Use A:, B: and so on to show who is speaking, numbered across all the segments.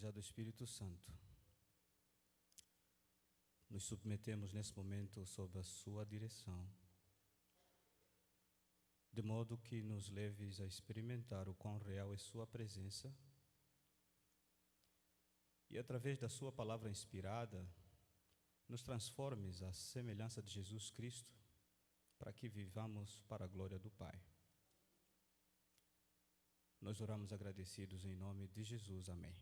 A: Igreja do Espírito Santo, nos submetemos nesse momento sob a sua direção, de modo que nos leves a experimentar o quão real é sua presença e, através da sua palavra inspirada, nos transformes à semelhança de Jesus Cristo, para que vivamos para a glória do Pai. Nós oramos agradecidos em nome de Jesus. Amém.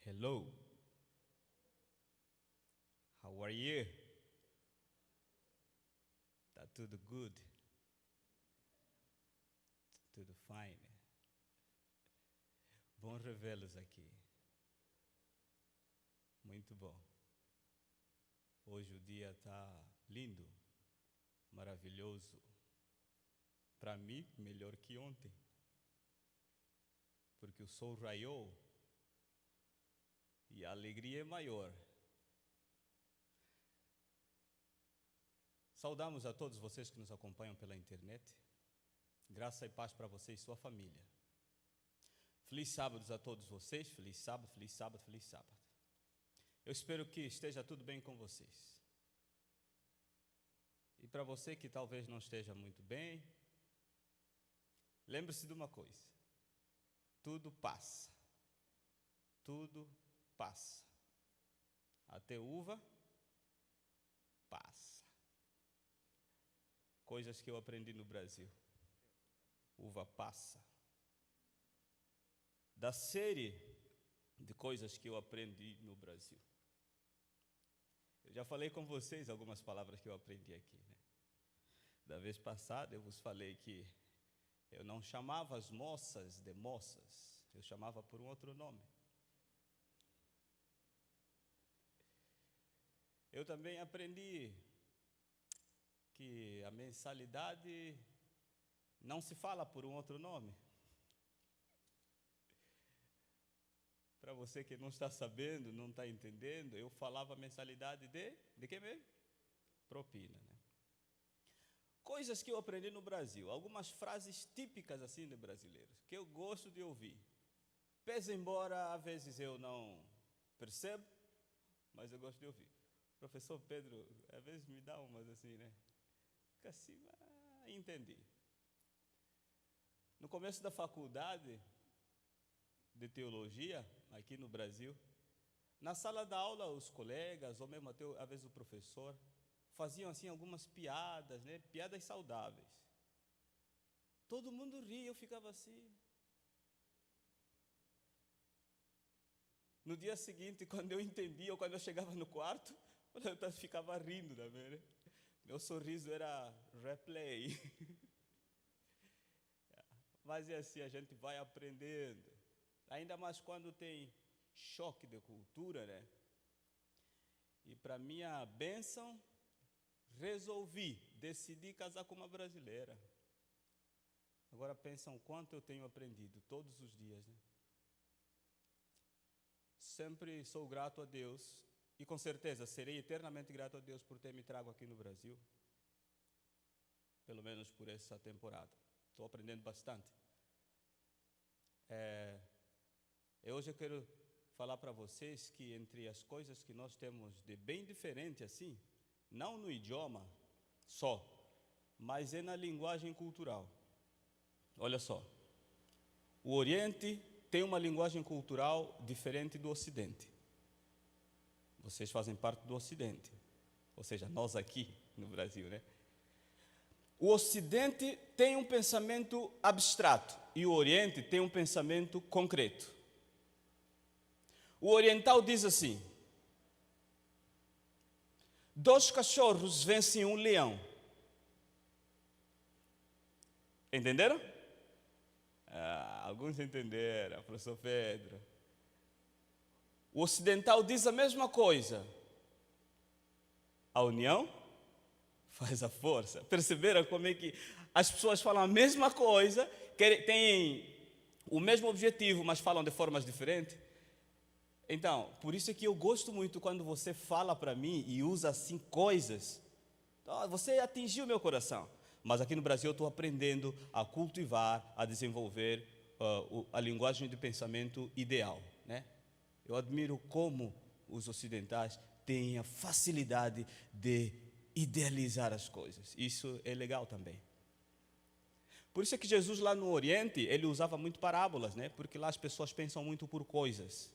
A: Hello. How are you? Tá tudo good? Tudo fine? Bom revê-los aqui. Muito bom. Hoje o dia está lindo, maravilhoso. Para mim, melhor que ontem, porque o sol raiou e a alegria é maior. Saudamos a todos vocês que nos acompanham pela internet. Graça e paz para vocês e sua família. Feliz sábado a todos vocês. Feliz sábado, feliz sábado, feliz sábado. Eu espero que esteja tudo bem com vocês. E para você que talvez não esteja muito bem, lembre-se de uma coisa: tudo passa. Tudo passa. Até uva passa. Coisas que eu aprendi no Brasil. Uva passa. Da série de coisas que eu aprendi no Brasil. Eu já falei com vocês algumas palavras que eu aprendi aqui, né? Da vez passada eu vos falei que eu não chamava as moças de moças, eu chamava por um outro nome. Eu também aprendi que a mensalidade não se fala por um outro nome. Para você que não está sabendo, não está entendendo, eu falava mensalidade de quê mesmo? Propina, né? Coisas que eu aprendi no Brasil, algumas frases típicas assim de brasileiros, que eu gosto de ouvir. Pese embora às vezes eu não percebo, mas eu gosto de ouvir. Professor Pedro, às vezes me dá umas assim, né? Fica assim, entendi. No começo da faculdade de teologia, aqui no Brasil, na sala da aula, os colegas, ou mesmo até às vezes o professor, faziam assim algumas piadas, né? Piadas saudáveis. Todo mundo ria, eu ficava assim. No dia seguinte, quando eu entendia, ou quando eu chegava no quarto, eu ficava rindo também, né? Meu sorriso era replay. Mas é assim, a gente vai aprendendo. Ainda mais quando tem choque de cultura, né? E para minha bênção, decidi casar com uma brasileira. Agora pensam quanto eu tenho aprendido todos os dias, né? Sempre sou grato a Deus e com certeza serei eternamente grato a Deus por ter me trago aqui no Brasil. Pelo menos por essa temporada. Estou aprendendo bastante. Hoje eu quero falar para vocês que entre as coisas que nós temos de bem diferente assim, não no idioma só, mas é na linguagem cultural. Olha só, o Oriente tem uma linguagem cultural diferente do Ocidente. Vocês fazem parte do Ocidente, ou seja, nós aqui no Brasil, né? O Ocidente tem um pensamento abstrato e o Oriente tem um pensamento concreto. O oriental diz assim: 2 cachorros vencem um leão. Entenderam? Alguns entenderam, professor Pedro. O ocidental diz a mesma coisa. A união faz a força. Perceberam como é que as pessoas falam a mesma coisa, têm o mesmo objetivo, mas falam de formas diferentes? Então, por isso é que eu gosto muito quando você fala para mim e usa assim coisas. Você atingiu meu coração. Mas aqui no Brasil eu estou aprendendo a cultivar, a desenvolver a linguagem de pensamento ideal, né? Eu admiro como os ocidentais têm a facilidade de idealizar as coisas. Isso é legal também. Por isso é que Jesus lá no Oriente, ele usava muito parábolas, né? Porque lá as pessoas pensam muito por coisas.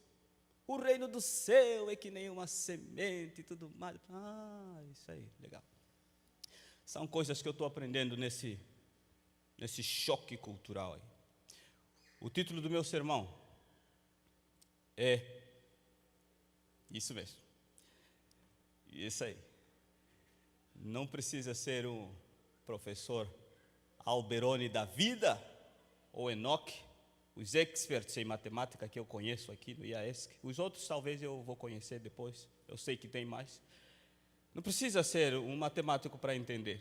A: O reino do céu é que nem uma semente e tudo mais. Isso aí, legal. São coisas que eu estou aprendendo nesse choque cultural aí. O título do meu sermão é isso mesmo. Isso aí. Não precisa ser um professor Alberoni da vida ou Enoch, os experts em matemática que eu conheço aqui no IAESC. Os outros talvez eu vou conhecer depois, eu sei que tem mais. Não precisa ser um matemático para entender.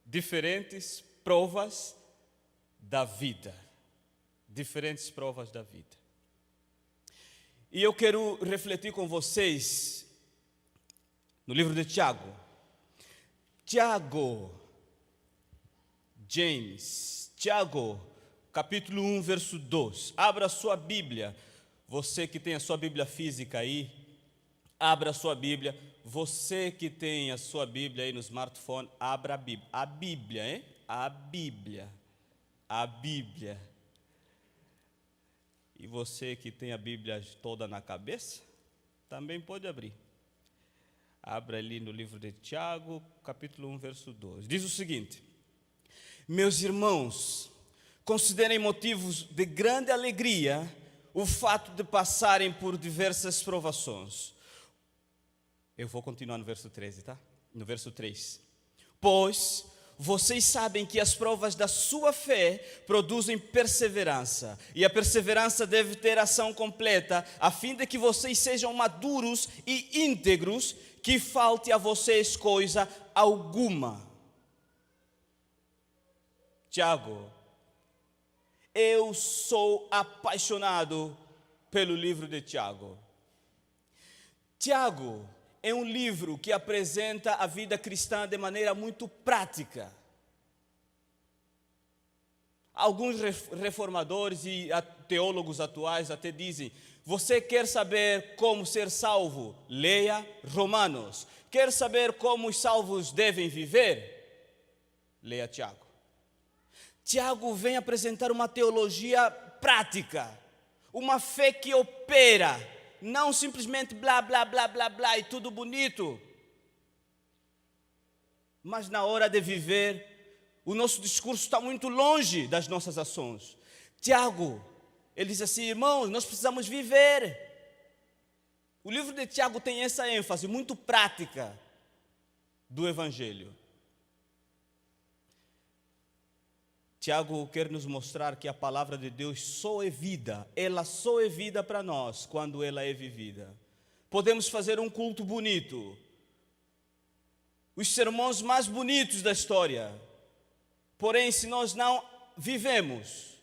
A: Diferentes provas da vida. Diferentes provas da vida. E eu quero refletir com vocês no livro de Tiago. Tiago, capítulo 1, verso 2. Abra a sua Bíblia. Você que tem a sua Bíblia física aí, abra a sua Bíblia. Você que tem a sua Bíblia aí no smartphone, abra a Bíblia. A Bíblia, hein? A Bíblia. A Bíblia. E você que tem a Bíblia toda na cabeça, também pode abrir. Abra ali no livro de Tiago, capítulo 1, verso 2. Diz o seguinte: meus irmãos, considerem motivos de grande alegria o fato de passarem por diversas provações. Eu vou continuar no verso 13, tá? No verso 3. Pois vocês sabem que as provas da sua fé produzem perseverança, e a perseverança deve ter ação completa, a fim de que vocês sejam maduros e íntegros, que falte a vocês coisa alguma. Tiago, eu sou apaixonado pelo livro de Tiago. Tiago é um livro que apresenta a vida cristã de maneira muito prática. Alguns reformadores e teólogos atuais até dizem: você quer saber como ser salvo? Leia Romanos. Quer saber como os salvos devem viver? Leia Tiago. Tiago vem apresentar uma teologia prática, uma fé que opera, não simplesmente blá, blá, blá, blá, blá e tudo bonito. Mas na hora de viver, o nosso discurso está muito longe das nossas ações. Tiago, ele diz assim: irmãos, nós precisamos viver. O livro de Tiago tem essa ênfase muito prática do Evangelho. Tiago quer nos mostrar que a palavra de Deus só é vida, ela só é vida para nós quando ela é vivida. Podemos fazer um culto bonito, os sermões mais bonitos da história, porém, se nós não vivemos,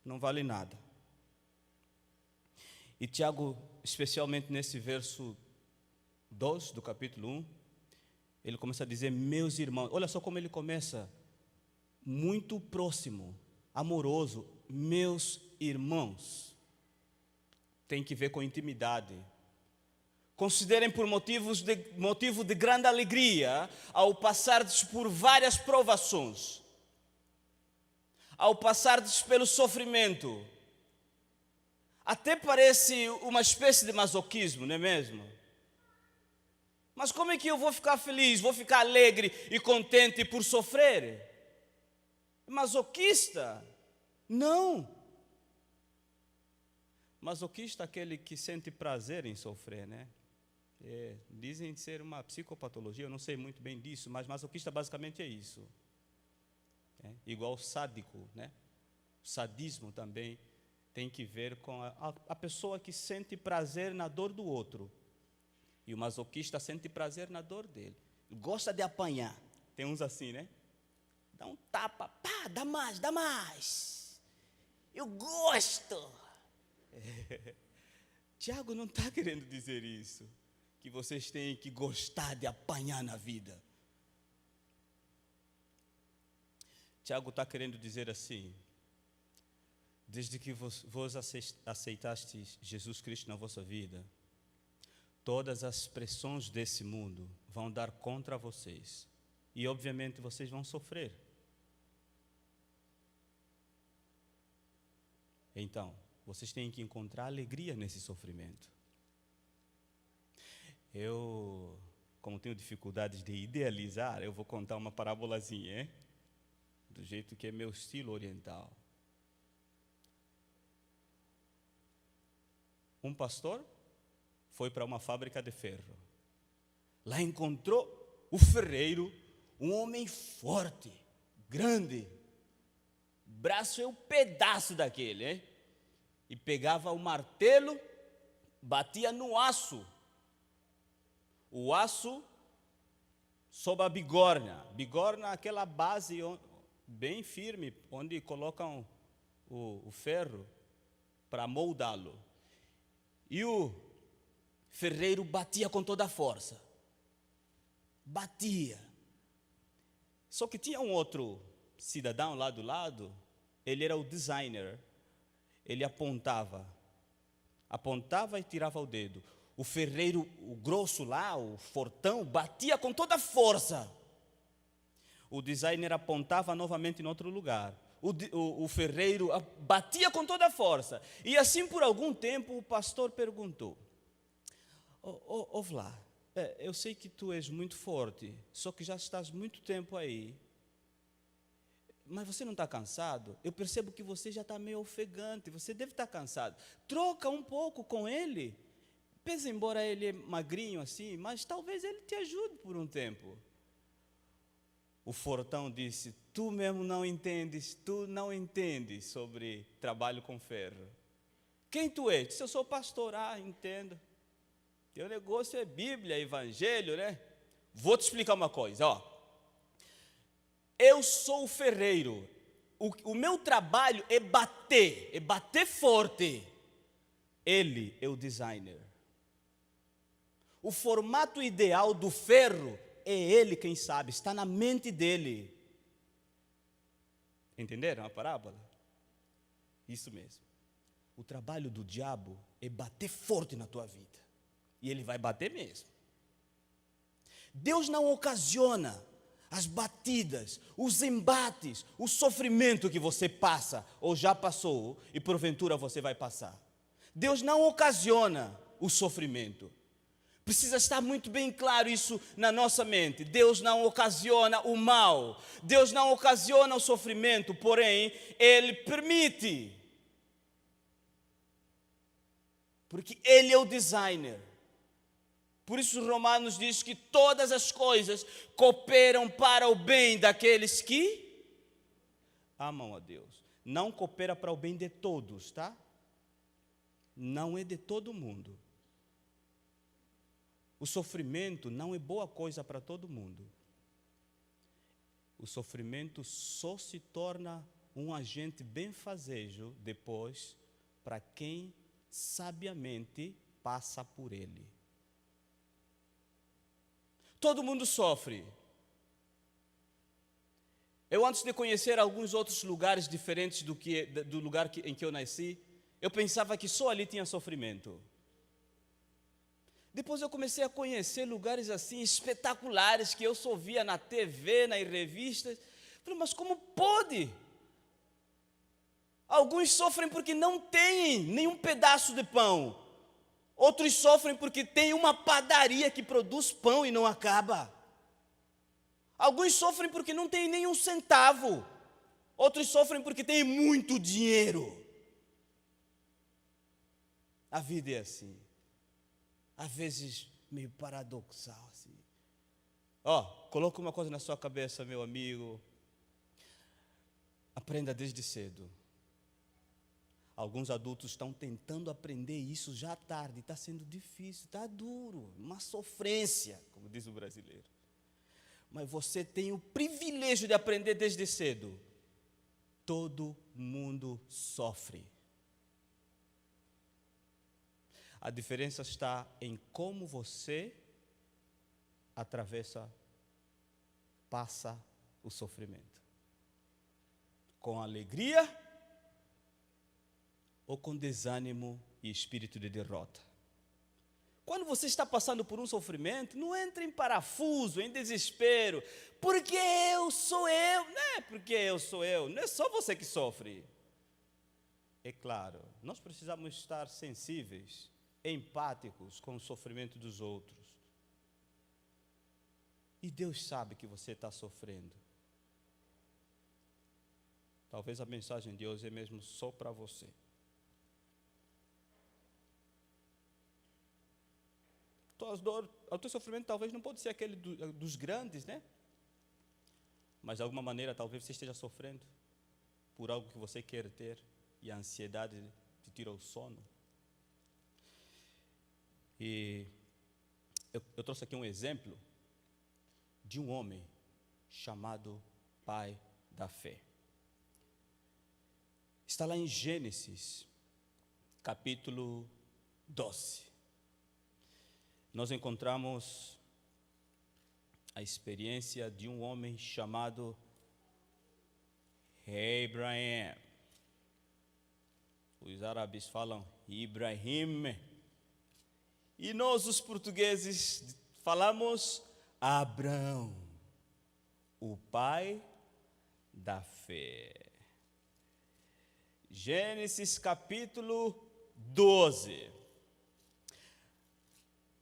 A: não vale nada. E Tiago, especialmente nesse verso 2 do capítulo 1, ele começa a dizer: meus irmãos. Olha só como ele começa, muito próximo, amoroso. Meus irmãos. Tem que ver com intimidade. Considerem por motivo de grande alegria ao passardes por várias provações, ao passardes pelo sofrimento. Até parece uma espécie de masoquismo, não é mesmo? Mas como é que eu vou ficar feliz, vou ficar alegre e contente por sofrer? Masoquista? Não. Masoquista é aquele que sente prazer em sofrer, né? Dizem ser uma psicopatologia, eu não sei muito bem disso, mas masoquista basicamente é isso. Igual sádico, né? O sadismo também tem que ver com a pessoa que sente prazer na dor do outro. E o masoquista sente prazer na dor dele. Gosta de apanhar. Tem uns assim, né? Dá um tapa, pá, dá mais, dá mais. Eu gosto. Tiago não está querendo dizer isso, que vocês têm que gostar de apanhar na vida. Tiago está querendo dizer assim: desde que vos aceitastes Jesus Cristo na vossa vida, todas as pressões desse mundo vão dar contra vocês. E obviamente vocês vão sofrer. Então, vocês têm que encontrar alegria nesse sofrimento. Eu, como tenho dificuldades de idealizar, eu vou contar uma parábolazinha, hein? Do jeito que é meu estilo oriental. Um pastor foi para uma fábrica de ferro. Lá encontrou o ferreiro, um homem forte, grande. Braço é um pedaço daquele, hein? E pegava o martelo, batia no aço. O aço sob a bigorna. Bigorna é aquela base bem firme, onde colocam o ferro para moldá-lo. E o ferreiro batia com toda a força. Batia. Só que tinha um outro cidadão lá do lado, ele era o designer. Ele apontava e tirava o dedo. O ferreiro, o grosso lá, o fortão, batia com toda a força. O designer apontava novamente em outro lugar. O ferreiro batia com toda a força. E assim por algum tempo o pastor perguntou: Vlá, eu sei que tu és muito forte, só que já estás muito tempo aí. Mas você não está cansado? Eu percebo que você já está meio ofegante, você deve estar cansado. Troca um pouco com ele. Pese embora ele é magrinho assim, mas talvez ele te ajude por um tempo. O fortão disse: tu mesmo não entendes sobre trabalho com ferro. Quem tu és? Disse: eu sou pastor. Ah, entendo. Teu negócio é Bíblia, Evangelho, né? Vou te explicar uma coisa, ó. Eu sou o ferreiro. O meu trabalho é bater forte. Ele é o designer. O formato ideal do ferro é ele quem sabe, está na mente dele. Entenderam a parábola? Isso mesmo. O trabalho do diabo é bater forte na tua vida. E ele vai bater mesmo. Deus não ocasiona as batidas, os embates, o sofrimento que você passa ou já passou e porventura você vai passar. Deus não ocasiona o sofrimento. Precisa estar muito bem claro isso na nossa mente. Deus não ocasiona o mal. Deus não ocasiona o sofrimento, porém, Ele permite. Porque Ele é o designer. Por isso Romanos diz que todas as coisas cooperam para o bem daqueles que amam a Deus. Não coopera para o bem de todos, tá? Não é de todo mundo. O sofrimento não é boa coisa para todo mundo. O sofrimento só se torna um agente benfazejo depois para quem sabiamente passa por ele. Todo mundo sofre. Eu, antes de conhecer alguns outros lugares diferentes do lugar em que eu nasci, eu pensava que só ali tinha sofrimento. Depois eu comecei a conhecer lugares assim espetaculares que eu só via na TV, nas revistas. Falei, mas como pode? Alguns sofrem porque não têm nenhum pedaço de pão. Outros sofrem porque tem uma padaria que produz pão e não acaba. Alguns sofrem porque não tem nenhum centavo. Outros sofrem porque tem muito dinheiro. A vida é assim. Às vezes meio paradoxal assim. Coloca uma coisa na sua cabeça, meu amigo. Aprenda desde cedo. Alguns adultos estão tentando aprender isso já tarde. Está sendo difícil, está duro, uma sofrência, como diz o brasileiro. Mas você tem o privilégio de aprender desde cedo. Todo mundo sofre. A diferença está em como você passa o sofrimento. com alegria ou com desânimo e espírito de derrota. Quando você está passando por um sofrimento, não entre em parafuso, em desespero, porque eu sou eu, não é porque eu sou eu, não é só você que sofre. É claro, nós precisamos estar sensíveis, empáticos com o sofrimento dos outros. E Deus sabe que você está sofrendo. Talvez a mensagem de hoje é mesmo só para você. O teu sofrimento talvez não pode ser aquele dos grandes, né? Mas de alguma maneira talvez você esteja sofrendo por algo que você quer ter e a ansiedade te tira o sono. E eu trouxe aqui um exemplo de um homem chamado pai da fé. Está lá em Gênesis, capítulo 12. Nós encontramos a experiência de um homem chamado Abraham. Os árabes falam Ibrahim. E nós, os portugueses, falamos Abraão, o pai da fé. Gênesis capítulo 12.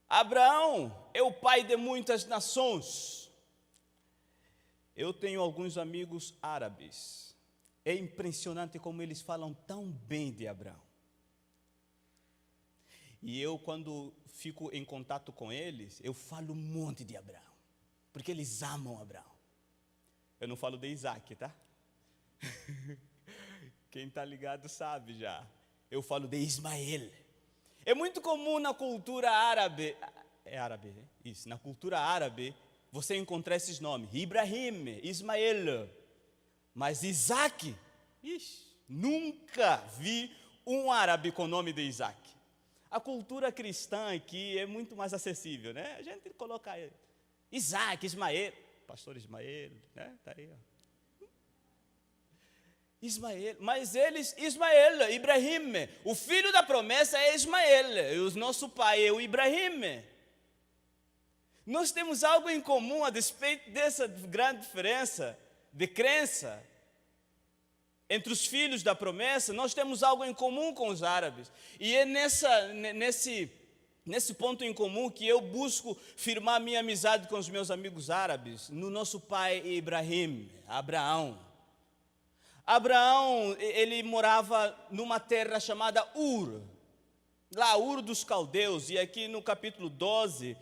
A: Abraão é o pai de muitas nações. Eu tenho alguns amigos árabes. É impressionante como eles falam tão bem de Abraão. E eu, quando fico em contato com eles, eu falo um monte de Abraão, porque eles amam Abraão. Eu não falo de Isaac, tá? Quem está ligado sabe já. Eu falo de Ismael. É muito comum na cultura árabe, é árabe, né? Isso, na cultura árabe, você encontrar esses nomes, Ibrahim, Ismael, mas Isaac, nunca vi um árabe com o nome de Isaac. A cultura cristã aqui é muito mais acessível, né? A gente coloca Isaac, Ismael, pastor Ismael, né? Tá aí, ó. Ismael, mas eles, Ismael, Ibrahim, o filho da promessa é Ismael, e o nosso pai é o Ibrahim. Nós temos algo em comum a despeito dessa grande diferença de crença entre os filhos da promessa. Nós temos algo em comum com os árabes, e é nesse ponto em comum que eu busco firmar minha amizade com os meus amigos árabes, no nosso pai Ibrahim, Abraão. Abraão, ele morava numa terra chamada Ur, lá Ur dos Caldeus, e aqui no capítulo 12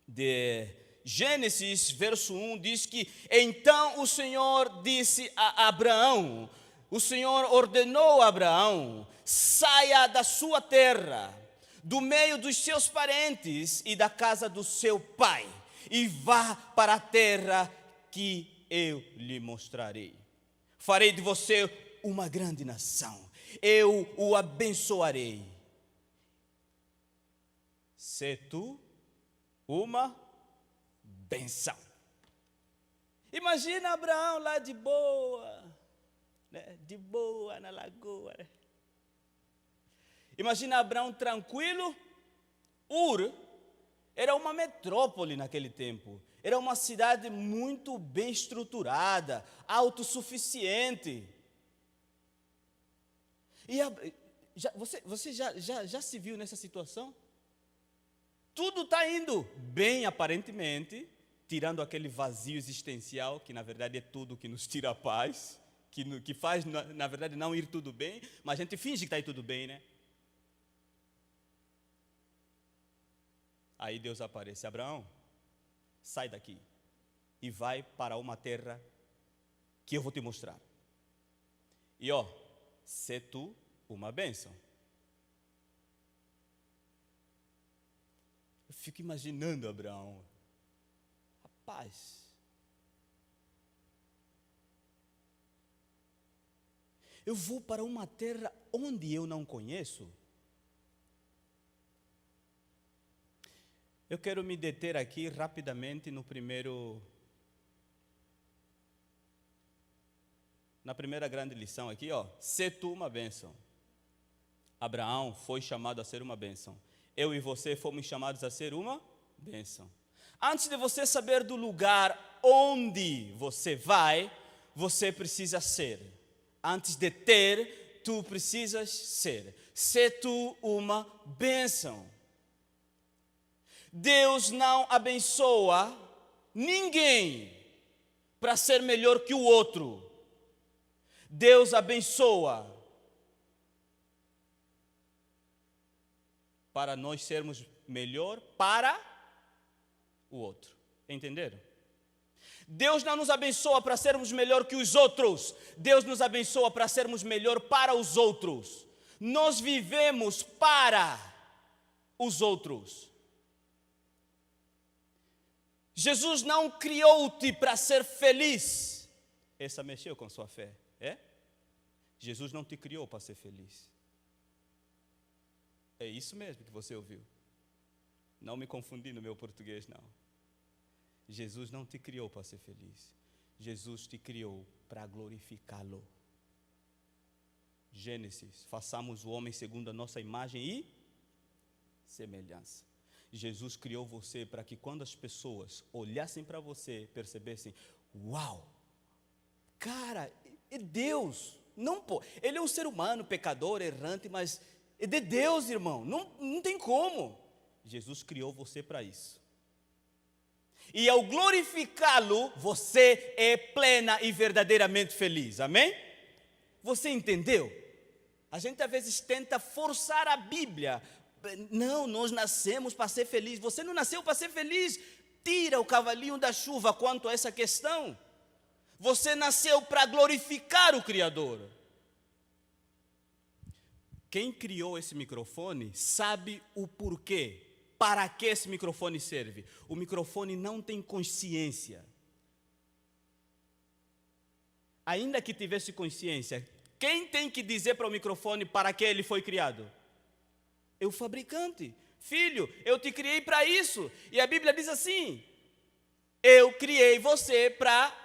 A: de Gênesis, verso 1, diz que então o Senhor disse a Abraão, o Senhor ordenou a Abraão, saia da sua terra, do meio dos seus parentes e da casa do seu pai, e vá para a terra que eu lhe mostrarei. Farei de você uma grande nação, eu o abençoarei. Se tu uma benção. Imagina Abraão lá de boa, né? De boa na lagoa. Né? Imagina Abraão tranquilo. Ur era uma metrópole naquele tempo. Era uma cidade muito bem estruturada, autossuficiente. E você já se viu nessa situação? Tudo está indo bem aparentemente, tirando aquele vazio existencial, que na verdade é tudo que nos tira a paz, que faz na verdade não ir tudo bem, mas a gente finge que está aí tudo bem, né? Aí Deus aparece, Abraão, sai daqui e vai para uma terra que eu vou te mostrar. E se tu uma bênção. Eu fico imaginando Abraão. Rapaz, eu vou para uma terra onde eu não conheço. Eu quero me deter aqui rapidamente no primeiro na primeira grande lição aqui, sê tu uma bênção. Abraão foi chamado a ser uma bênção. Eu e você fomos chamados a ser uma bênção. Antes de você saber do lugar onde você vai, você precisa ser. Antes de ter, tu precisas ser. Sê tu uma bênção. Deus não abençoa ninguém para ser melhor que o outro. Deus abençoa para nós sermos melhor para o outro. Entenderam? Deus não nos abençoa para sermos melhor que os outros. Deus nos abençoa para sermos melhor para os outros. Nós vivemos para os outros. Jesus não criou-te para ser feliz. Essa mexeu com sua fé, é? Jesus não te criou para ser feliz. É isso mesmo que você ouviu. Não me confundi no meu português, não. Jesus não te criou para ser feliz. Jesus te criou para glorificá-lo. Gênesis, façamos o homem segundo a nossa imagem e semelhança. Jesus criou você para que quando as pessoas olhassem para você, percebessem, uau, cara, é Deus. Não, ele é um ser humano, pecador, errante, mas é de Deus, irmão. Não tem como. Jesus criou você para isso. E ao glorificá-lo, você é plena e verdadeiramente feliz. Amém? Você entendeu? A gente às vezes tenta forçar a Bíblia. Não, nós nascemos para ser feliz. Você não nasceu para ser feliz. Tira o cavalinho da chuva quanto a essa questão. Você nasceu para glorificar o Criador. Quem criou esse microfone sabe o porquê. Para que esse microfone serve? O microfone não tem consciência. Ainda que tivesse consciência, quem tem que dizer para o microfone para que ele foi criado? É o fabricante. Filho, eu te criei para isso. E a Bíblia diz assim: eu criei você para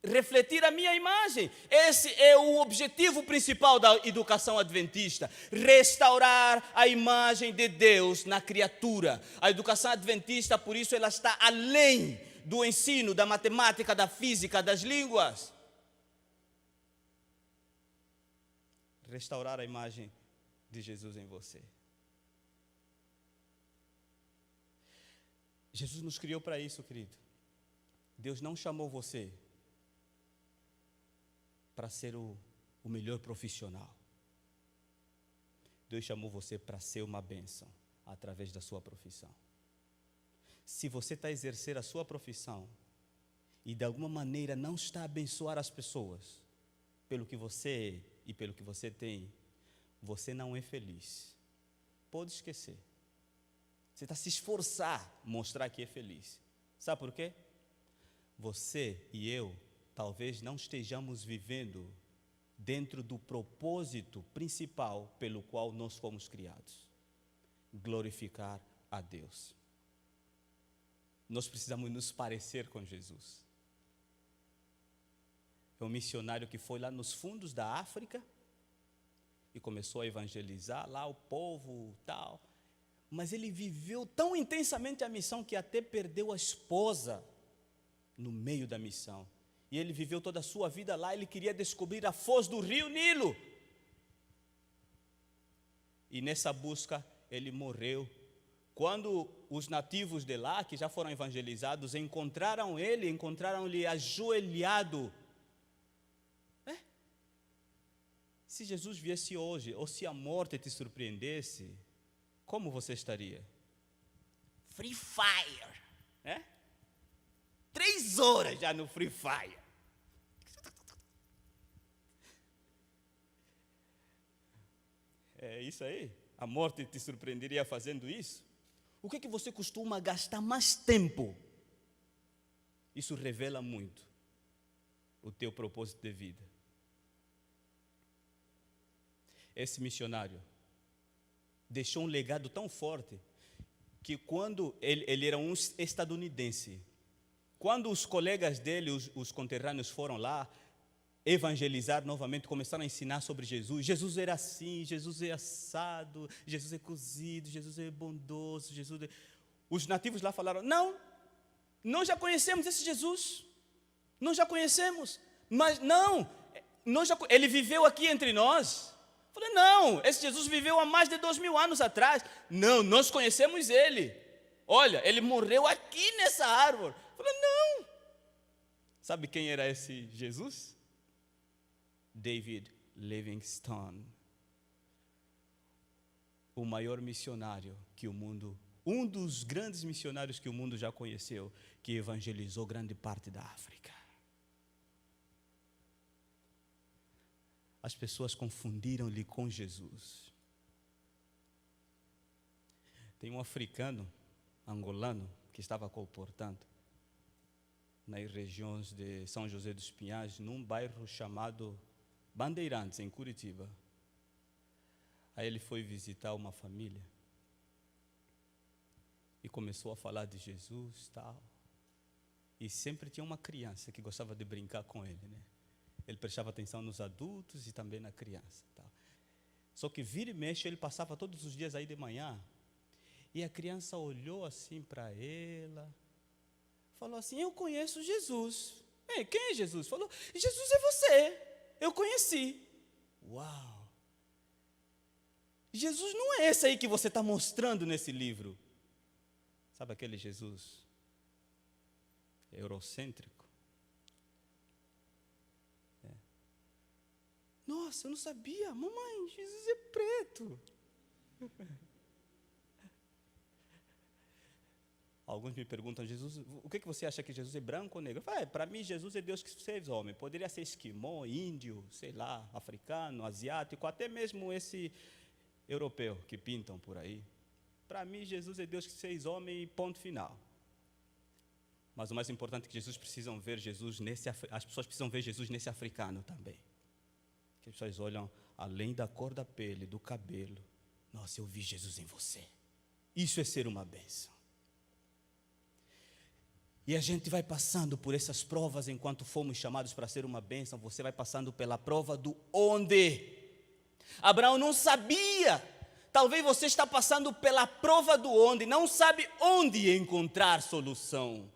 A: refletir a minha imagem. Esse é o objetivo principal da educação adventista: restaurar a imagem de Deus na criatura. A educação adventista, por isso, ela está além do ensino da matemática, da física, das línguas. Restaurar a imagem de Jesus em você. Jesus nos criou para isso, querido. Deus não chamou você para ser o melhor profissional. Deus chamou você para ser uma bênção através da sua profissão. Se você está a exercer a sua profissão e de alguma maneira não está a abençoar as pessoas pelo que você é e pelo que você tem, você não é feliz. Pode esquecer. Você está a se esforçar a mostrar que é feliz. Sabe por quê? Você e eu talvez não estejamos vivendo dentro do propósito principal pelo qual nós fomos criados: glorificar a Deus. Nós precisamos nos parecer com Jesus. É um missionário que foi lá nos fundos da África e começou a evangelizar lá o povo tal, mas ele viveu tão intensamente a missão que até perdeu a esposa no meio da missão. E ele viveu toda a sua vida lá. Ele queria descobrir a foz do rio Nilo. E nessa busca ele morreu. Quando os nativos de lá, que já foram evangelizados, encontraram-lhe ajoelhado. Se Jesus viesse hoje, ou se a morte te surpreendesse, como você estaria? Free Fire. 3 horas já no Free Fire. É isso aí? A morte te surpreenderia fazendo isso? O que é que você costuma gastar mais tempo? Isso revela muito o teu propósito de vida. Esse missionário deixou um legado tão forte que quando ele era um estadunidense, quando os colegas dele, os conterrâneos foram lá, evangelizar novamente, começaram a ensinar sobre Jesus. Jesus era assim, Jesus é assado, Jesus é cozido, Jesus é bondoso, Os nativos lá falaram, não, nós já conhecemos esse Jesus, nós já conhecemos, mas não, ele viveu aqui entre nós. Eu falei, não, esse Jesus viveu há mais de 2000 anos atrás. Não, nós conhecemos ele. Olha, ele morreu aqui nessa árvore. Eu falei, não. Sabe quem era esse Jesus? David Livingstone, o maior missionário que o mundo, um dos grandes missionários que o mundo já conheceu, que evangelizou grande parte da África. As pessoas confundiram-lhe com Jesus. Tem um africano, angolano, que estava colportando nas regiões de São José dos Pinhais, num bairro chamado Bandeirantes, em Curitiba. Aí ele foi visitar uma família e começou a falar de Jesus, tal. E sempre tinha uma criança que gostava de brincar com ele, né? Ele prestava atenção nos adultos e também na criança, tal. Só que vira e mexe, ele passava todos os dias aí de manhã, e a criança olhou assim para ela, falou assim, eu conheço Jesus. Ei, quem é Jesus? Falou, Jesus é você, eu conheci. Uau! Jesus não é esse aí que você está mostrando nesse livro. Sabe aquele Jesus eurocêntrico? É. Nossa, eu não sabia. Mamãe, Jesus é preto. Alguns me perguntam, Jesus, o que você acha que Jesus é branco ou negro? Eu falo, para mim Jesus é Deus que se fez homem. Poderia ser esquimó, índio, sei lá, africano, asiático, até mesmo esse europeu que pintam por aí. Para mim Jesus é Deus que se fez homem e ponto final. Mas o mais importante é que as pessoas precisam ver Jesus nesse africano também. Que as pessoas olham além da cor da pele, do cabelo. Nossa, eu vi Jesus em você. Isso é ser uma bênção. E a gente vai passando por essas provas enquanto fomos chamados para ser uma bênção. Você vai passando pela prova do onde. Abraão não sabia. Talvez você está passando pela prova do onde, não sabe onde encontrar solução.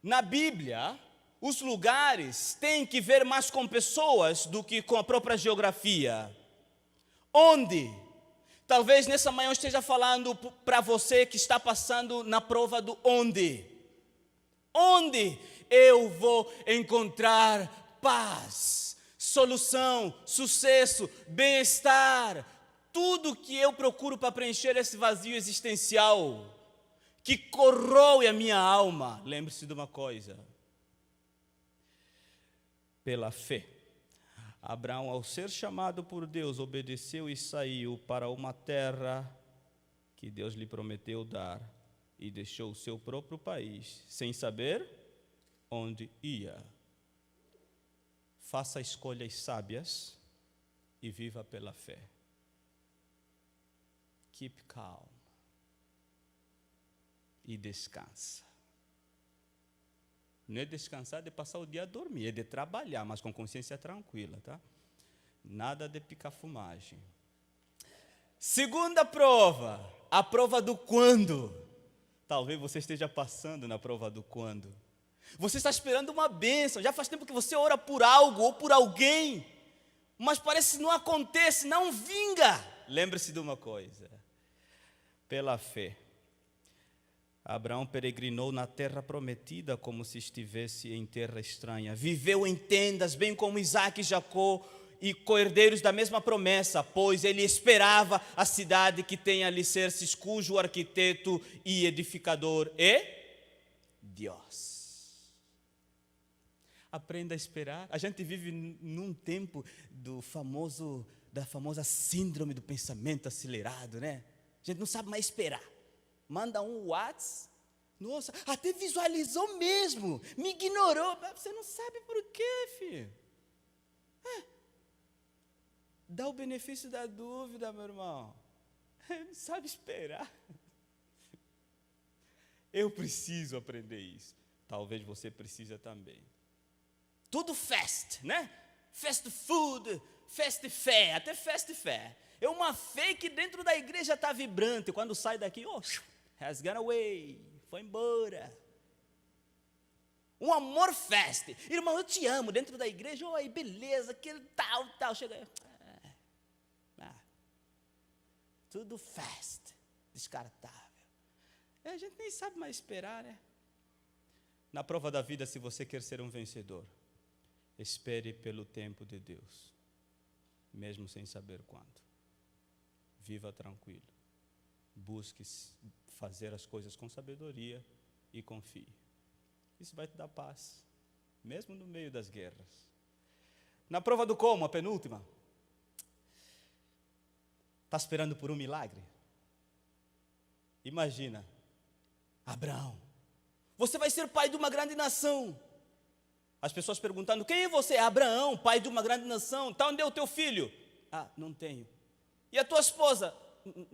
A: Na Bíblia, os lugares têm que ver mais com pessoas do que com a própria geografia. Onde? Talvez nessa manhã eu esteja falando para você que está passando na prova do onde. Onde eu vou encontrar paz, solução, sucesso, bem-estar, tudo que eu procuro para preencher esse vazio existencial que corrói a minha alma. Lembre-se de uma coisa: pela fé, Abraão, ao ser chamado por Deus, obedeceu e saiu para uma terra que Deus lhe prometeu dar, e deixou o seu próprio país, sem saber onde ia. Faça escolhas sábias e viva pela fé. Keep calm. E descansa. Não é descansar de passar o dia a dormir, é de trabalhar, mas com consciência tranquila, tá? Nada de picar fumagem. Segunda prova, a prova do quando. Talvez você esteja passando na prova do quando. Você está esperando uma bênção, já faz tempo que você ora por algo ou por alguém, mas parece que não acontece, não vinga. Lembre-se de uma coisa: pela fé, Abraão peregrinou na terra prometida como se estivesse em terra estranha. Viveu em tendas, bem como Isaac e Jacó, e co-herdeiros da mesma promessa, pois ele esperava a cidade que tem alicerces, cujo arquiteto e edificador é Deus. Aprenda a esperar. A gente vive num tempo da famosa síndrome do pensamento acelerado, né? A gente não sabe mais esperar. Manda um WhatsApp, nossa, até visualizou mesmo, me ignorou. Você não sabe por quê, filho. Dá o benefício da dúvida, meu irmão. Não sabe esperar. Eu preciso aprender isso. Talvez você precisa também. Tudo fast, né? Fast food, fast fé, até fast fé. É uma fé que dentro da igreja está vibrante. Quando sai daqui, has gone away, foi embora. Um amor fast. Irmão, eu te amo dentro da igreja. Oi, beleza, aquele tal. Chega aí. Tudo fast, descartável. A gente nem sabe mais esperar, né? Na prova da vida, se você quer ser um vencedor, espere pelo tempo de Deus, mesmo sem saber quando. Viva tranquilo. Busque fazer as coisas com sabedoria e confie. Isso vai te dar paz, mesmo no meio das guerras. Na prova do como, a penúltima. Está esperando por um milagre? Imagina, Abraão, você vai ser pai de uma grande nação. As pessoas perguntando, quem é você? Abraão, pai de uma grande nação. Tá, onde é o teu filho? Não tenho. E a tua esposa?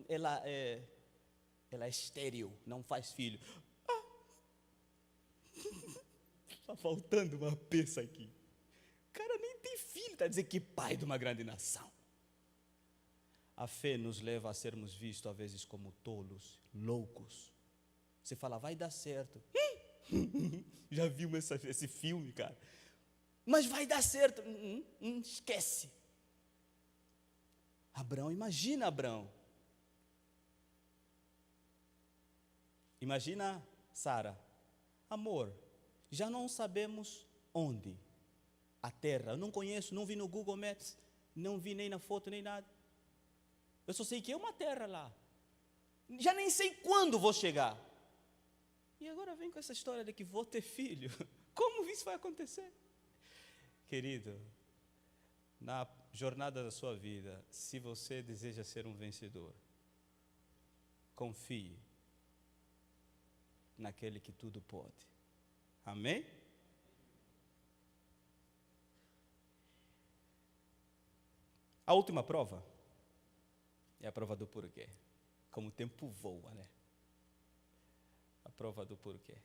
A: Ela é estéril, não faz filho. Está faltando uma peça aqui. O cara nem tem filho, está dizendo que pai de uma grande nação. A fé nos leva a sermos vistos, às vezes, como tolos, loucos. Você fala, vai dar certo. Já viu esse filme, cara? Mas vai dar certo. Esquece. Abraão, imagina Abraão. Imagina Sara. Amor, já não sabemos onde. A terra, eu não conheço, não vi no Google Maps, não vi nem na foto, nem nada. Eu só sei que é uma terra lá. Já nem sei quando vou chegar. E agora vem com essa história de que vou ter filho. Como isso vai acontecer? Querido, na jornada da sua vida, se você deseja ser um vencedor, confie naquele que tudo pode. Amém? A última prova é a prova do porquê. Como o tempo voa, né? A prova do porquê.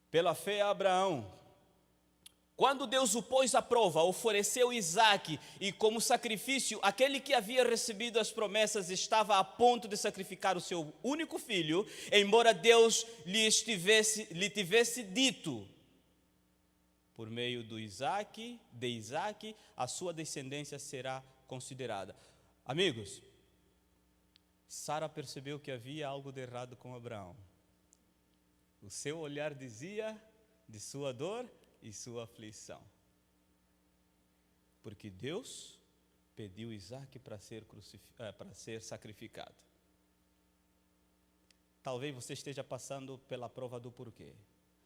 A: Pela fé, Abraão, quando Deus o pôs à prova, ofereceu Isaque, e como sacrifício, aquele que havia recebido as promessas estava a ponto de sacrificar o seu único filho, embora Deus lhe tivesse dito, por meio de Isaque, a sua descendência será considerada. Amigos, Sara percebeu que havia algo de errado com Abraão. O seu olhar dizia de sua dor e sua aflição. Porque Deus pediu Isaque para ser sacrificado. Talvez você esteja passando pela prova do porquê.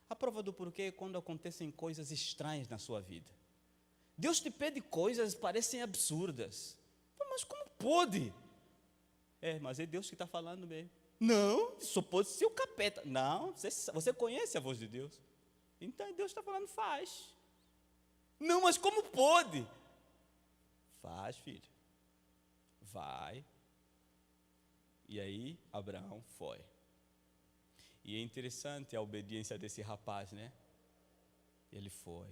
A: A prova do porquê é quando acontecem coisas estranhas na sua vida. Deus te pede coisas que parecem absurdas. Mas como pode? Mas é Deus que está falando mesmo. Não, só pode ser o capeta. Não, você conhece a voz de Deus. Então Deus está falando, faz. Não, mas como pode? Faz, filho. Vai. E aí, Abraão foi. E é interessante a obediência desse rapaz, né? Ele foi.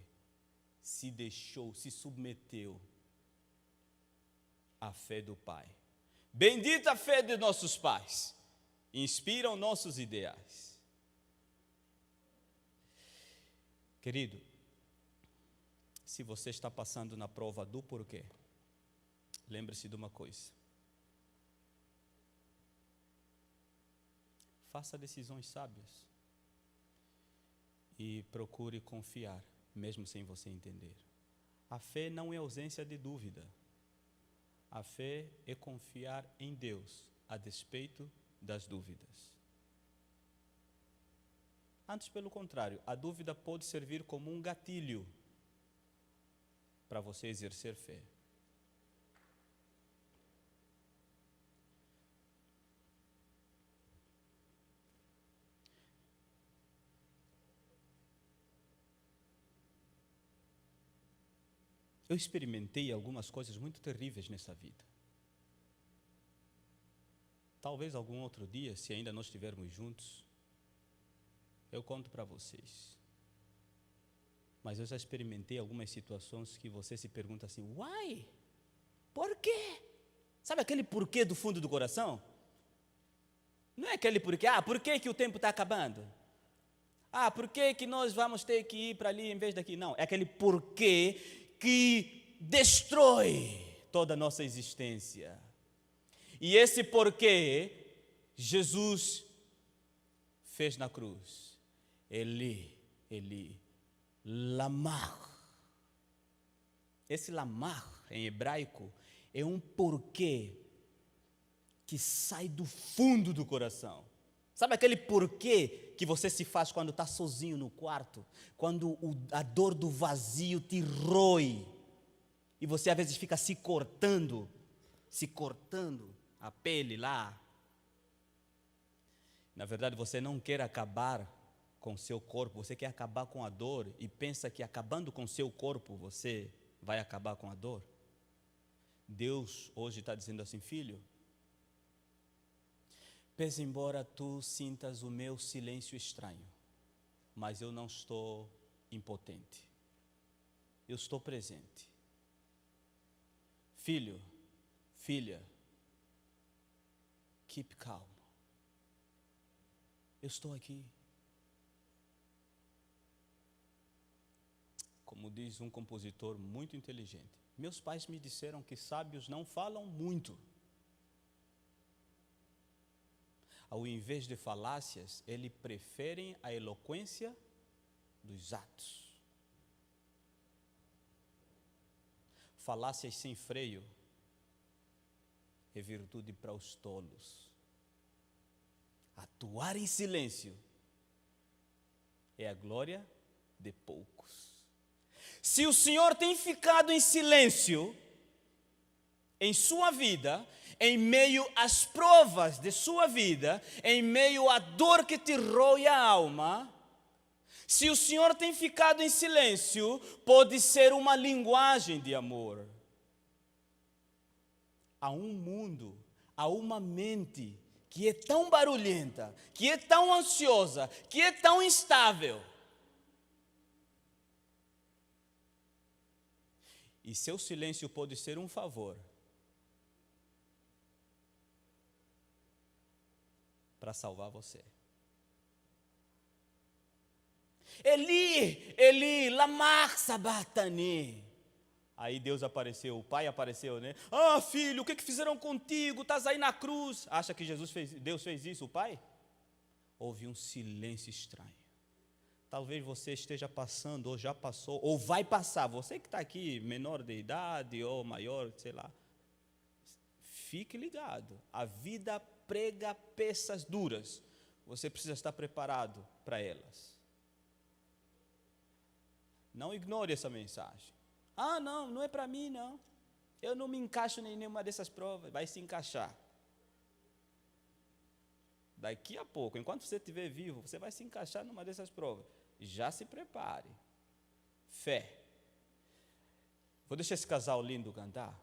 A: Se deixou, se submeteu à fé do Pai. Bendita a fé de nossos pais. Inspiram nossos ideais. Querido, se você está passando na prova do porquê, lembre-se de uma coisa. Faça decisões sábias. E procure confiar, mesmo sem você entender. A fé não é ausência de dúvida. A fé é confiar em Deus, a despeito das dúvidas. Antes, pelo contrário, a dúvida pode servir como um gatilho para você exercer fé. Eu experimentei algumas coisas muito terríveis nessa vida. Talvez algum outro dia, se ainda não estivermos juntos, eu conto para vocês. Mas eu já experimentei algumas situações que você se pergunta assim, why? Por quê? Sabe aquele porquê do fundo do coração? Não é aquele porquê, por que o tempo está acabando? Por que nós vamos ter que ir para ali em vez daqui? Não, é aquele porquê que destrói toda a nossa existência. E esse porquê, Jesus fez na cruz. Eli, Eli, lama. Esse lama, em hebraico, é um porquê que sai do fundo do coração. Sabe aquele porquê que você se faz quando está sozinho no quarto? Quando a dor do vazio te rói. E você às vezes fica se cortando a pele lá. Na verdade, você não quer acabar com o seu corpo, você quer acabar com a dor e pensa que acabando com o seu corpo, você vai acabar com a dor. Deus hoje está dizendo assim, filho, pese embora tu sintas o meu silêncio estranho, mas eu não estou impotente, eu estou presente. Filho, filha, keep calm. Eu estou aqui. Como diz um compositor muito inteligente, meus pais me disseram que sábios não falam muito. Ao invés de falácias, eles preferem a eloquência dos atos. Falácias sem freio é virtude para os tolos. Atuar em silêncio é a glória de poucos. Se o Senhor tem ficado em silêncio em sua vida, em meio às provas de sua vida, em meio à dor que te rói a alma, se o Senhor tem ficado em silêncio, pode ser uma linguagem de amor. Há um mundo, há uma mente que é tão barulhenta, que é tão ansiosa, que é tão instável. E seu silêncio pode ser um favor para salvar você. Eli, Eli, lama sabachthani. Aí Deus apareceu, o Pai apareceu, né? Filho, o que fizeram contigo? Estás aí na cruz. Acha que Deus fez isso, o Pai? Houve um silêncio estranho. Talvez você esteja passando, ou já passou, ou vai passar. Você que está aqui, menor de idade, ou maior, sei lá. Fique ligado. A vida prega peças duras. Você precisa estar preparado para elas. Não ignore essa mensagem. Não é para mim, não. Eu não me encaixo em nenhuma dessas provas. Vai se encaixar. Daqui a pouco, enquanto você estiver vivo, você vai se encaixar numa dessas provas. Já se prepare. Fé. Vou deixar esse casal lindo cantar.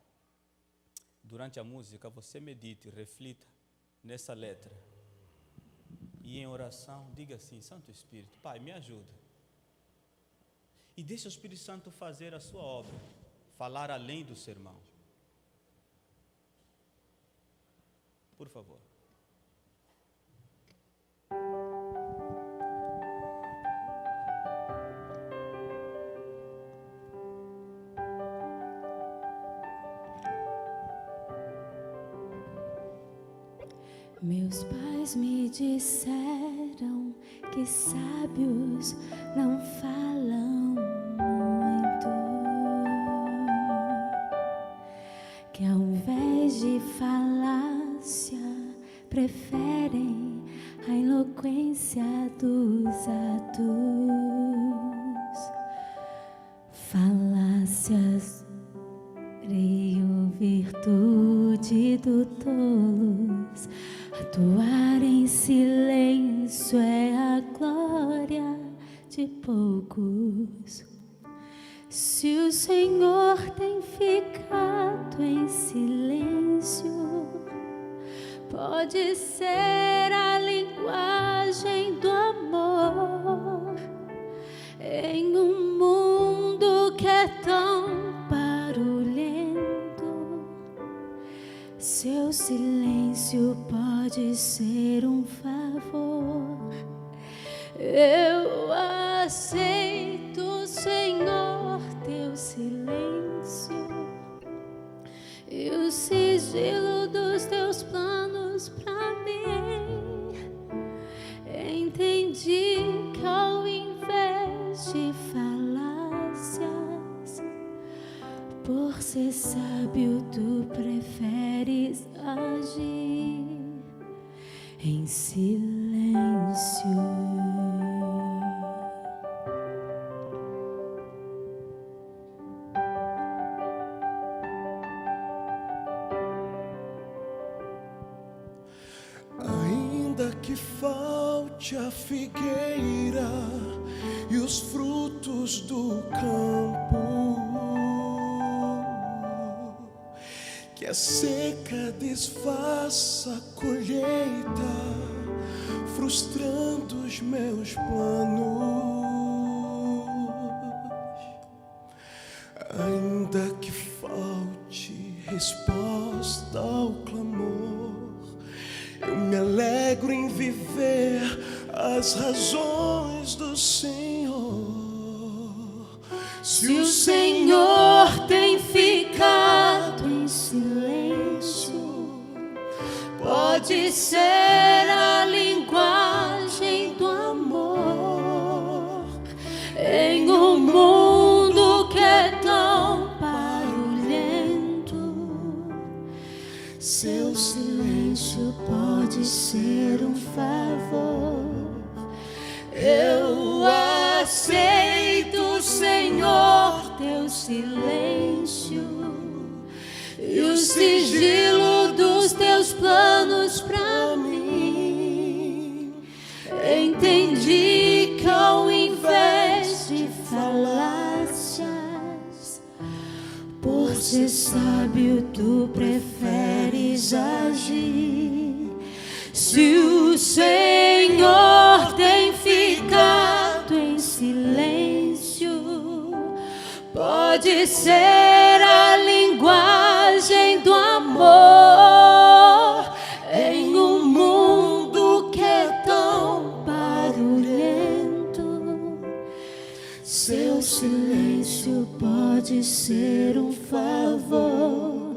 A: Durante a música, você medite, reflita nessa letra. E em oração, diga assim, Santo Espírito, Pai, me ajuda. E deixa o Espírito Santo fazer a sua obra, falar além do sermão. Por favor.
B: Meus pais me disseram que sábios não falam muito, que ao invés de falácia preferem a eloquência dos atos. Falácias, creio, virtude do tolos. Atuar em silêncio é a glória de poucos. Se o Senhor tem ficado em silêncio, pode ser a linguagem do amor em um mundo silêncio pode ser um favor. Eu aceito, Senhor, teu silêncio e o sigilo dos teus planos pra mim. Entendi que ao invés de falácias, por ser sábio, tu preferes agir em silêncio.
C: Ainda que falte a figueira e os frutos do campo, que a seca desfaça a colheita, frustrando os meus planos. Ainda que falte resposta ao clamor, eu me alegro em viver as razões do Senhor.
B: Se o Senhor tem ficado em silêncio, pode ser a linguagem do amor em um mundo que é tão barulhento. Seu silêncio pode ser um favor. Eu aceito, Senhor, teu silêncio e o sigilo dos teus planos pra mim. Entendi que ao invés de falácias, por ser sábio, tu preferes agir. Se o Senhor tem ficado em silêncio, pode ser a linguagem do amor em um mundo que é tão barulhento. Seu silêncio pode ser um favor.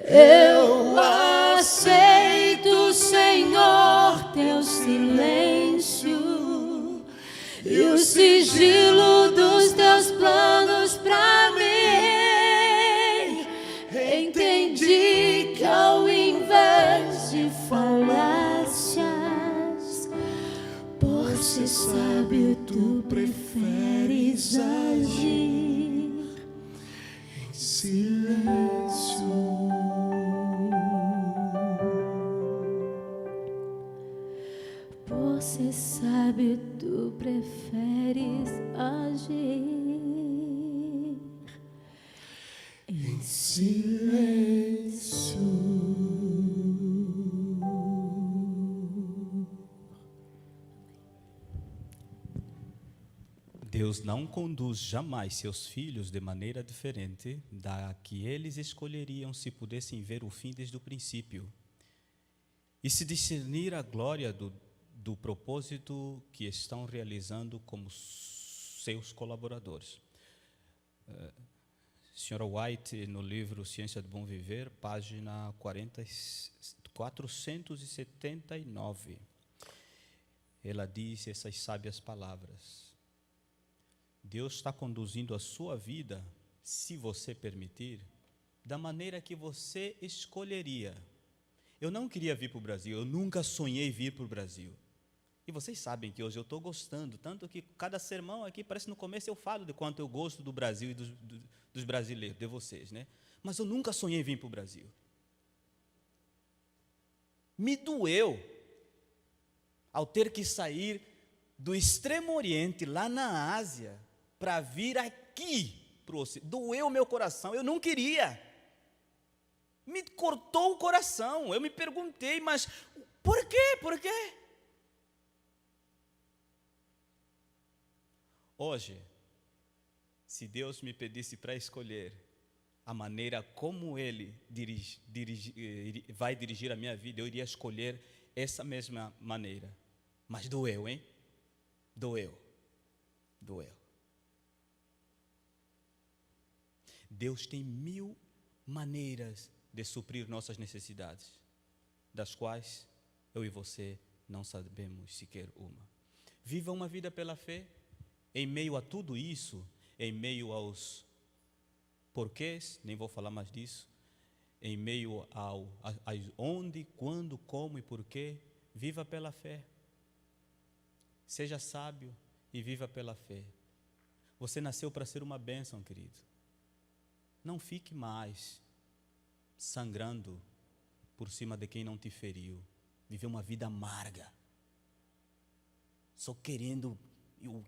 B: Eu aceito, Senhor, teu silêncio e o sigilo dos teus planos pra mim. Entendi que ao invés de falácias, por ser sábio, tu preferes agir em silêncio. Por ser sábio, tu preferes agir em silêncio.
A: Deus não conduz jamais seus filhos de maneira diferente da que eles escolheriam se pudessem ver o fim desde o princípio e se discernir a glória do propósito que estão realizando como seus colaboradores. Senhora White, no livro Ciência do Bom Viver, página 479, ela diz essas sábias palavras: Deus está conduzindo a sua vida, se você permitir, da maneira que você escolheria. Eu não queria vir para o Brasil, eu nunca sonhei vir para o Brasil. E vocês sabem que hoje eu estou gostando, tanto que cada sermão aqui, parece no começo eu falo de quanto eu gosto do Brasil e dos brasileiros, de vocês, né? Mas eu nunca sonhei vir para o Brasil. Me doeu ao ter que sair do Extremo Oriente, lá na Ásia, para vir aqui para o Ocidente. Doeu o meu coração, eu não queria. Me cortou o coração. Eu me perguntei, mas por quê? Por quê? Hoje, se Deus me pedisse para escolher, a maneira como Ele vai dirigir a minha vida, eu iria escolher essa mesma maneira. Mas doeu, hein? Doeu. Deus tem 1000 maneiras de suprir nossas necessidades, das quais eu e você não sabemos sequer uma. Viva uma vida pela fé, em meio a tudo isso, em meio aos porquês, nem vou falar mais disso, em meio ao onde, quando, como e porquê, viva pela fé. Seja sábio e viva pela fé. Você nasceu para ser uma bênção, querido. Não fique mais sangrando por cima de quem não te feriu. Viver uma vida amarga, só querendo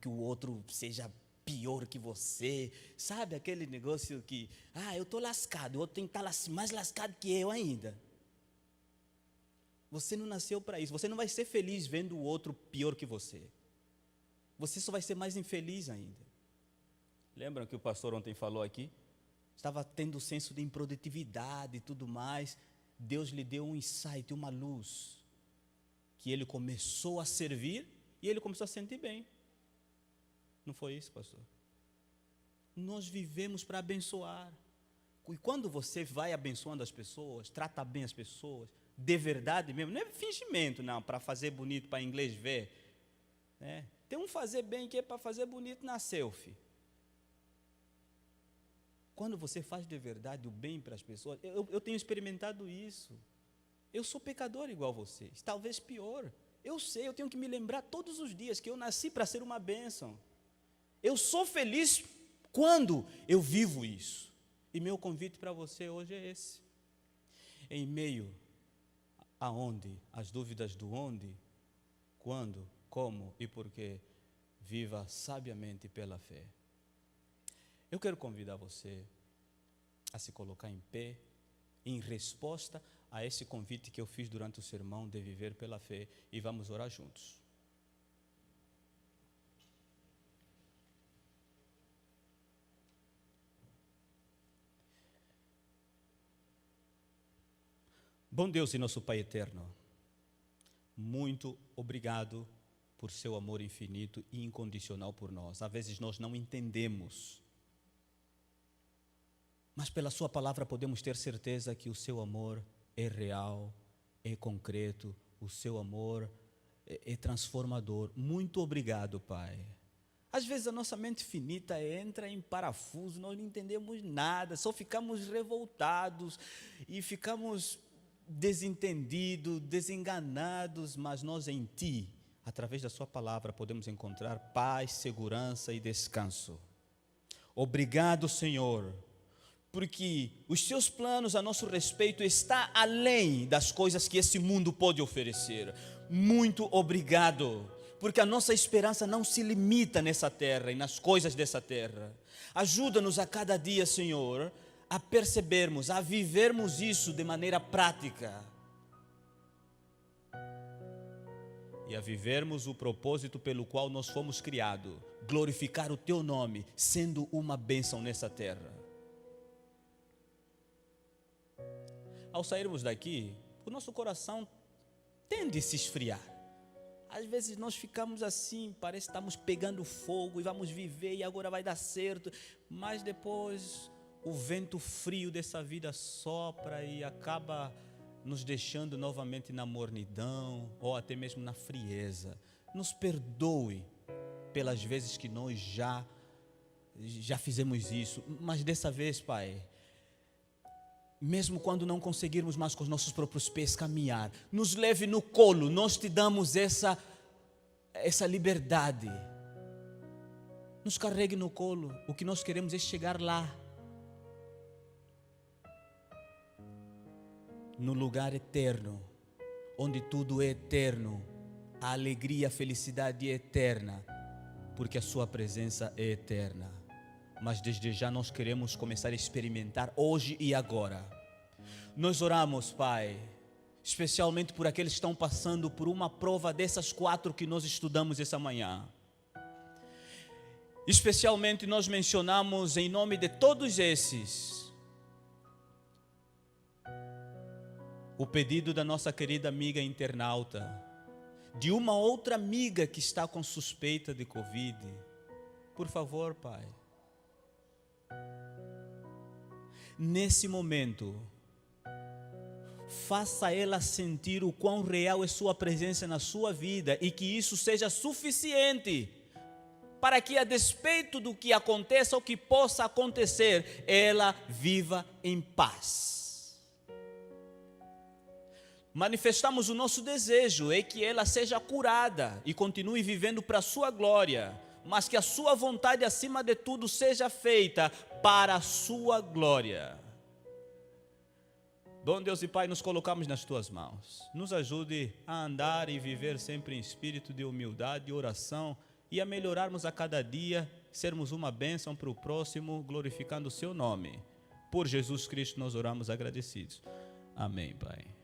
A: que o outro seja pior que você. Sabe aquele negócio que, eu estou lascado, o outro tem que estar mais lascado que eu ainda. Você não nasceu para isso. Você não vai ser feliz vendo o outro pior que você. Você só vai ser mais infeliz ainda. Lembram que o pastor ontem falou aqui? Estava tendo senso de improdutividade e tudo mais. Deus lhe deu um insight, uma luz, que ele começou a servir e ele começou a sentir bem. Não foi isso, pastor? Nós vivemos para abençoar. E quando você vai abençoando as pessoas, trata bem as pessoas, de verdade mesmo, não é fingimento, não, para fazer bonito, para inglês ver. Né? Tem um fazer bem que é para fazer bonito na selfie. Quando você faz de verdade o bem para as pessoas, eu tenho experimentado isso. Eu sou pecador igual vocês, talvez pior. Eu sei, eu tenho que me lembrar todos os dias que eu nasci para ser uma bênção. Eu sou feliz quando eu vivo isso. E meu convite para você hoje é esse. Em meio aonde, as dúvidas do onde, quando, como e porquê, viva sabiamente pela fé. Eu quero convidar você a se colocar em pé, em resposta a esse convite que eu fiz durante o sermão de viver pela fé, e vamos orar juntos. Bom Deus e nosso Pai eterno, muito obrigado por seu amor infinito e incondicional por nós. Às vezes nós não entendemos, mas pela sua palavra podemos ter certeza que o seu amor é real, é concreto, o seu amor é transformador. Muito obrigado, Pai. Às vezes a nossa mente finita entra em parafuso, nós não entendemos nada, só ficamos revoltados e ficamos desentendidos, desenganados, mas nós em Ti, através da sua palavra, podemos encontrar paz, segurança e descanso. Obrigado, Senhor, porque os seus planos a nosso respeito está além das coisas que esse mundo pode oferecer. Muito obrigado, porque a nossa esperança não se limita nessa terra e nas coisas dessa terra. Ajuda-nos a cada dia, Senhor, a percebermos, a vivermos isso de maneira prática e a vivermos o propósito pelo qual nós fomos criados, glorificar o Teu nome, sendo uma bênção nessa terra. Ao sairmos daqui, o nosso coração tende a se esfriar. Às vezes nós ficamos assim, parece que estamos pegando fogo e vamos viver e agora vai dar certo, mas depois o vento frio dessa vida sopra e acaba nos deixando novamente na mornidão ou até mesmo na frieza. Nos perdoe pelas vezes que nós já fizemos isso, mas dessa vez, Pai, mesmo quando não conseguirmos mais com os nossos próprios pés caminhar, nos leve no colo, nós te damos essa liberdade. Nos carregue no colo, o que nós queremos é chegar lá, no lugar eterno, onde tudo é eterno, a alegria, a felicidade é eterna, porque a sua presença é eterna. Mas desde já nós queremos começar a experimentar hoje e agora. Nós oramos, Pai, especialmente por aqueles que estão passando por uma prova dessas 4 que nós estudamos essa manhã. Especialmente nós mencionamos em nome de todos esses o pedido da nossa querida amiga internauta, de uma outra amiga que está com suspeita de Covid. Por favor, Pai, nesse momento, faça ela sentir o quão real é sua presença na sua vida e que isso seja suficiente para que, a despeito do que aconteça ou que possa acontecer, ela viva em paz. Manifestamos o nosso desejo é que ela seja curada e continue vivendo para a sua glória, mas que a sua vontade acima de tudo seja feita para a sua glória. Bom Deus e Pai, nos colocamos nas Tuas mãos. Nos ajude a andar e viver sempre em espírito de humildade e oração e a melhorarmos a cada dia, sermos uma bênção para o próximo, glorificando o Seu nome. Por Jesus Cristo nós oramos agradecidos. Amém, Pai.